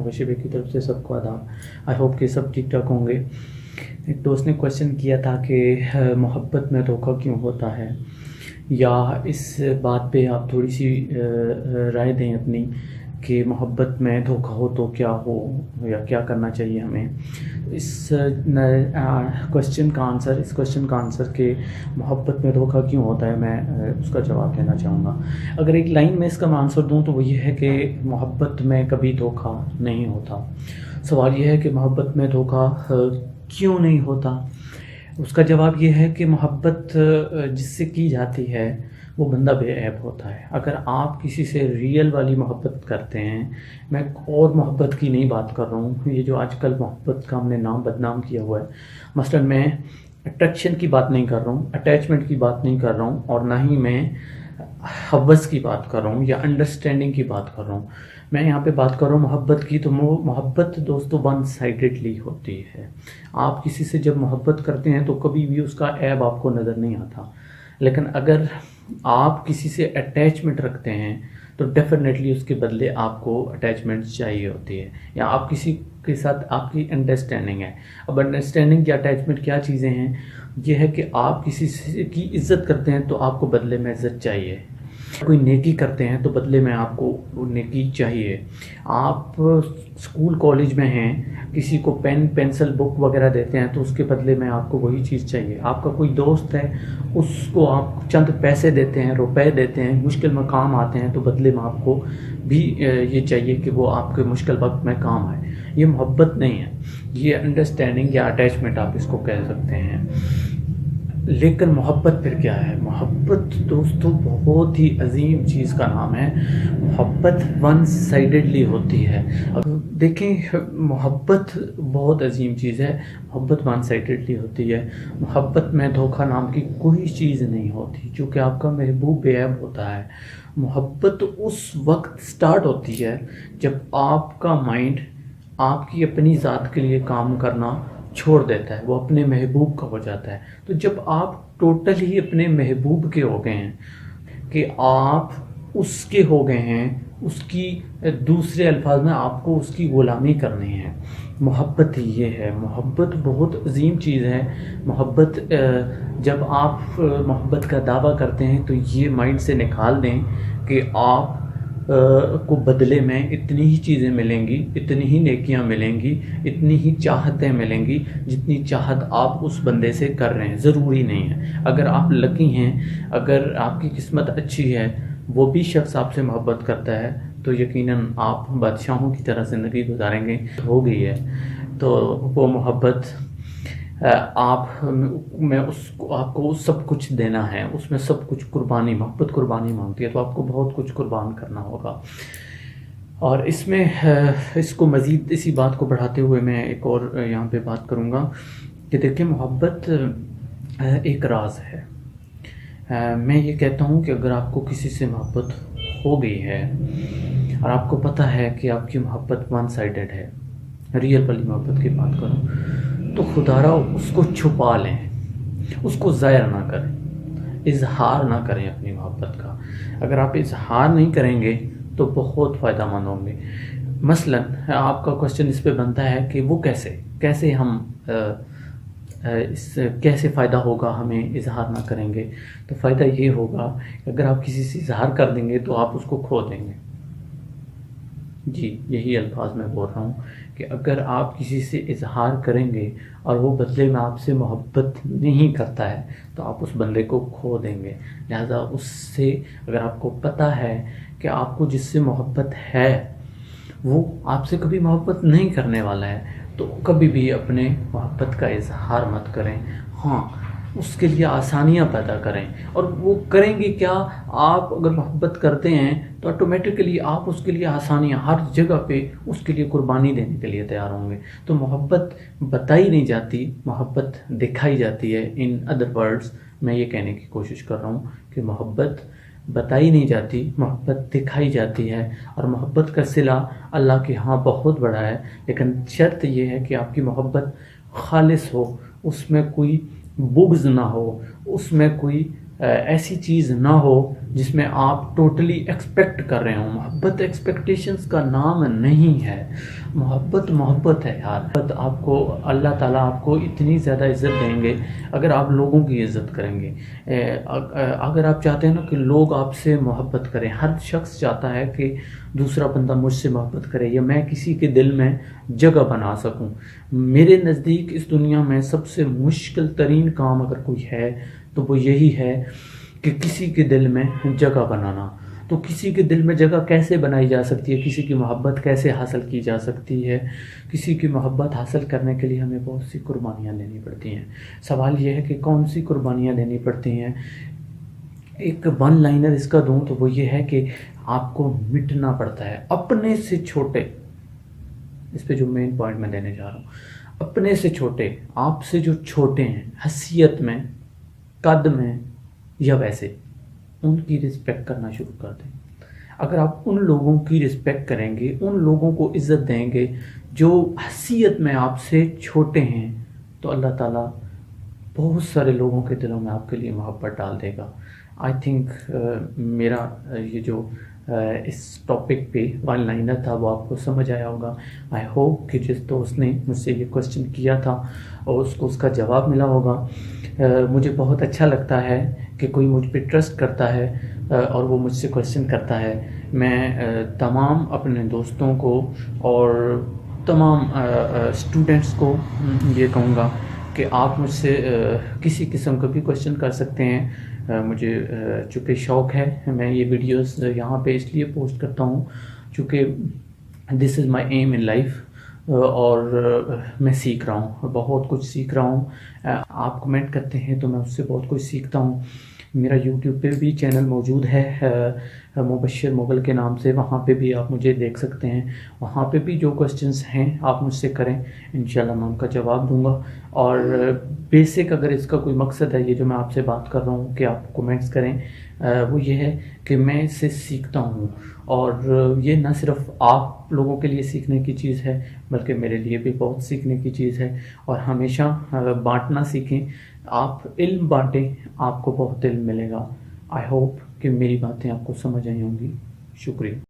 मुबशर की तरफ से सबको आदाब। आई होप कि सब ठीक ठाक होंगे। एक दोस्त ने क्वेश्चन किया था कि मोहब्बत में धोखा क्यों होता है, या इस बात पे आप थोड़ी सी राय दें अपनी कि मोहब्बत में धोखा हो तो क्या हो या क्या करना चाहिए हमें। इस क्वेश्चन का आंसर कि मोहब्बत में धोखा क्यों होता है, मैं उसका जवाब देना चाहूँगा। अगर एक लाइन में इसका मैं आंसर दूँ तो वो ये है कि मोहब्बत में कभी धोखा नहीं होता। सवाल ये है कि मोहब्बत में धोखा क्यों नहीं होता। उसका जवाब ये है कि मोहब्बत जिससे की जाती है वो बंदा बेऐब होता है। अगर आप किसी से रियल वाली मोहब्बत करते हैं, मैं और मोहब्बत की नहीं बात कर रहा हूँ, ये जो आजकल मोहब्बत का हमने नाम बदनाम किया हुआ है, मसलन मैं अट्रैक्शन की बात नहीं कर रहा हूँ, अटैचमेंट की बात नहीं कर रहा हूँ, और ना ही मैं हवस की बात कर रहा हूँ या अंडरस्टैंडिंग की बात कर रहा हूँ। मैं यहाँ पे बात कर रहा हूँ मोहब्बत की। तो मोहब्बत दोस्तों वन साइडेडली होती है। आप किसी से जब मोहब्बत करते हैं तो कभी भी उसका ऐब आपको नज़र नहीं आता, लेकिन अगर आप किसी से अटैचमेंट रखते हैं तो डेफिनेटली उसके बदले आपको अटैचमेंट चाहिए होती है, या आप किसी के साथ आपकी अंडरस्टैंडिंग है। अब अंडरस्टैंडिंग या अटैचमेंट क्या चीज़ें हैं, ये है कि आप किसी की इज़्ज़त करते हैं तो आपको बदले में इज़्ज़त चाहिए, कोई नेकी करते हैं तो बदले में आपको नेकी चाहिए। आप स्कूल कॉलेज में हैं, किसी को पेन पेंसिल बुक वगैरह देते हैं तो उसके बदले में आपको वही चीज़ चाहिए। आपका कोई दोस्त है, उसको आप चंद पैसे देते हैं, रुपए देते हैं, मुश्किल में काम आते हैं तो बदले में आपको भी ये चाहिए कि वो आपके मुश्किल वक्त में काम आए। ये मोहब्बत नहीं है, ये अंडरस्टैंडिंग या अटैचमेंट आप इसको कह सकते हैं। लेकिन मोहब्बत फिर क्या है? मोहब्बत दोस्तों बहुत ही अजीम चीज़ का नाम है। मोहब्बत वन साइडेडली होती है। अब देखें, मोहब्बत बहुत अजीम चीज़ है, मोहब्बत वन साइडेडली होती है। मोहब्बत में धोखा नाम की कोई चीज़ नहीं होती, क्योंकि आपका महबूब बेऐब होता है। मोहब्बत उस वक्त स्टार्ट होती है जब आपका माइंड आपकी अपनी ज़ात के लिए काम करना छोड़ देता है, वो अपने महबूब का हो जाता है। तो जब आप टोटल ही अपने महबूब के हो गए हैं, कि आप उसके हो गए हैं, उसकी दूसरे अल्फाज में आपको उसकी ग़ुलामी करनी है, मोहब्बत ये है। मोहब्बत बहुत अजीम चीज़ है। मोहब्बत जब आप मोहब्बत का दावा करते हैं तो ये माइंड से निकाल दें कि आप को बदले में इतनी ही चीज़ें मिलेंगी, इतनी ही नेकियां मिलेंगी, इतनी ही चाहतें मिलेंगी जितनी चाहत आप उस बंदे से कर रहे हैं। ज़रूरी नहीं है, अगर आप लकी हैं, अगर आपकी किस्मत अच्छी है, वो भी शख्स आपसे मोहब्बत करता है तो यकीनन आप बादशाहों की तरह ज़िंदगी गुजारेंगे। हो गई है तो वो मोहब्बत आप में उसको आपको सब कुछ देना है, उसमें सब कुछ कुर्बानी, मोहब्बत कुर्बानी मांगती है, तो आपको बहुत कुछ कुर्बान करना होगा। और इसमें इसको मज़ीद इसी बात को बढ़ाते हुए मैं एक और यहाँ पे बात करूँगा कि देखिए, मोहब्बत एक राज है। मैं ये कहता हूँ कि अगर आपको किसी से मोहब्बत हो गई है और आपको पता है कि आपकी मोहब्बत वन साइडेड है, रियल वाली मोहब्बत की बात करूँ, तो खुदारा उसको छुपा लें, उसको ज़ाहिर ना करें, इजहार ना करें अपनी मोहब्बत का। अगर आप इजहार नहीं करेंगे तो बहुत फ़ायदा मंद होंगे। मसलन आपका क्वेश्चन इस पे बनता है कि वो कैसे हम कैसे फ़ायदा होगा हमें इजहार ना करेंगे। तो फ़ायदा ये होगा कि अगर आप किसी से इजहार कर देंगे तो आप उसको खो देंगे। जी, यही अल्फाज मैं बोल रहा हूँ कि अगर आप किसी से इजहार करेंगे और वो बदले में आपसे मोहब्बत नहीं करता है तो आप उस बंदे को खो देंगे। लिहाजा उससे, अगर आपको पता है कि आपको जिससे मोहब्बत है वो आपसे कभी मोहब्बत नहीं करने वाला है, तो कभी भी अपने मोहब्बत का इजहार मत करें। हाँ, उसके लिए आसानियाँ पैदा करें। और वो करेंगे क्या? आप अगर मोहब्बत करते हैं तो ऑटोमेटिकली आप उसके लिए आसानियाँ हर जगह पे उसके लिए कुर्बानी देने के लिए तैयार होंगे। तो मोहब्बत बताई नहीं जाती, मोहब्बत दिखाई जाती है। इन अदर वर्ड्स मैं ये कहने की कोशिश कर रहा हूँ कि मोहब्बत बताई नहीं जाती, मोहब्बत दिखाई जाती है। और मोहब्बत का सिला अल्लाह के यहाँ बहुत बड़ा है, लेकिन शर्त ये है कि आपकी मोहब्बत खालिस हो, उसमें कोई बुग़्ज़ ना हो, उसमें कोई ایسی چیز نہ ہو جس میں آپ ٹوٹلی ایکسپیکٹ کر رہے ہوں. محبت ایکسپیکٹیشنز کا نام نہیں ہے. محبت محبت ہے یار. آپ کو اللہ تعالیٰ آپ کو اتنی زیادہ عزت دیں گے اگر آپ لوگوں کی عزت کریں گے. اگر آپ چاہتے ہیں نا کہ لوگ آپ سے محبت کریں. ہر شخص چاہتا ہے کہ دوسرا بندہ مجھ سے محبت کرے یا میں کسی کے دل میں جگہ بنا سکوں. میرے نزدیک اس دنیا میں سب سے مشکل ترین کام اگر کوئی ہے تو وہ یہی ہے کہ کسی کے دل میں جگہ بنانا. تو کسی کے دل میں جگہ کیسے بنائی جا سکتی ہے؟ کسی کی محبت کیسے حاصل کی جا سکتی ہے؟ کسی کی محبت حاصل کرنے کے لیے ہمیں بہت سی قربانیاں لینی پڑتی ہیں. سوال یہ ہے کہ کون سی قربانیاں لینی پڑتی ہیں. ایک ون لائنر اس کا دوں تو وہ یہ ہے کہ آپ کو مٹنا پڑتا ہے اپنے سے چھوٹے. اس پہ جو مین پوائنٹ میں دینے جا رہا ہوں, اپنے سے چھوٹے, آپ سے جو چھوٹے ہیں حیثیت میں, قد میں یا ویسے, ان کی رسپیکٹ کرنا شروع کر دیں. اگر آپ ان لوگوں کی رسپیکٹ کریں گے, ان لوگوں کو عزت دیں گے جو حیثیت میں آپ سے چھوٹے ہیں, تو اللہ تعالیٰ بہت سارے لوگوں کے دلوں میں آپ کے لیے محبت ڈال دے گا. آئی تھنک میرا یہ جو اس ٹاپک پہ ون لائنر تھا وہ آپ کو سمجھ آیا ہوگا. آئی ہوپ کہ جس دوست نے مجھ سے یہ کوشچن کیا تھا اور اس کو اس کا جواب ملا ہوگا. مجھے بہت اچھا لگتا ہے کہ کوئی مجھ پہ ٹرسٹ کرتا ہے اور وہ مجھ سے کوشچن کرتا ہے. میں تمام اپنے دوستوں کو اور تمام اسٹوڈنٹس کو یہ کہوں گا کہ آپ مجھ سے کسی قسم کا بھی کوشچن کر سکتے ہیں. مجھے چونکہ شوق ہے, میں یہ ویڈیوز یہاں پہ اس لیے پوسٹ کرتا ہوں چونکہ دس از مائی ایم ان لائف, اور میں سیکھ رہا ہوں, بہت کچھ سیکھ رہا ہوں. آپ کمنٹ کرتے ہیں تو میں اس سے بہت کچھ سیکھتا ہوں. میرا یوٹیوب پہ بھی چینل موجود ہے مبشر مغل کے نام سے, وہاں پہ بھی آپ مجھے دیکھ سکتے ہیں. وہاں پہ بھی جو کوسچنس ہیں آپ مجھ سے کریں, انشاءاللہ میں ان کا جواب دوں گا. اور بیسک اگر اس کا کوئی مقصد ہے یہ جو میں آپ سے بات کر رہا ہوں کہ آپ کومنٹس کریں, وہ یہ ہے کہ میں اس سے سیکھتا ہوں. اور یہ نہ صرف آپ لوگوں کے لیے سیکھنے کی چیز ہے بلکہ میرے لیے بھی بہت سیکھنے کی چیز ہے. اور ہمیشہ بانٹنا سیکھیں, آپ علم بانٹیں, آپ کو بہت علم ملے گا. آئی ہوپ کہ میری باتیں آپ کو سمجھ آئی ہوں گی. شکریہ.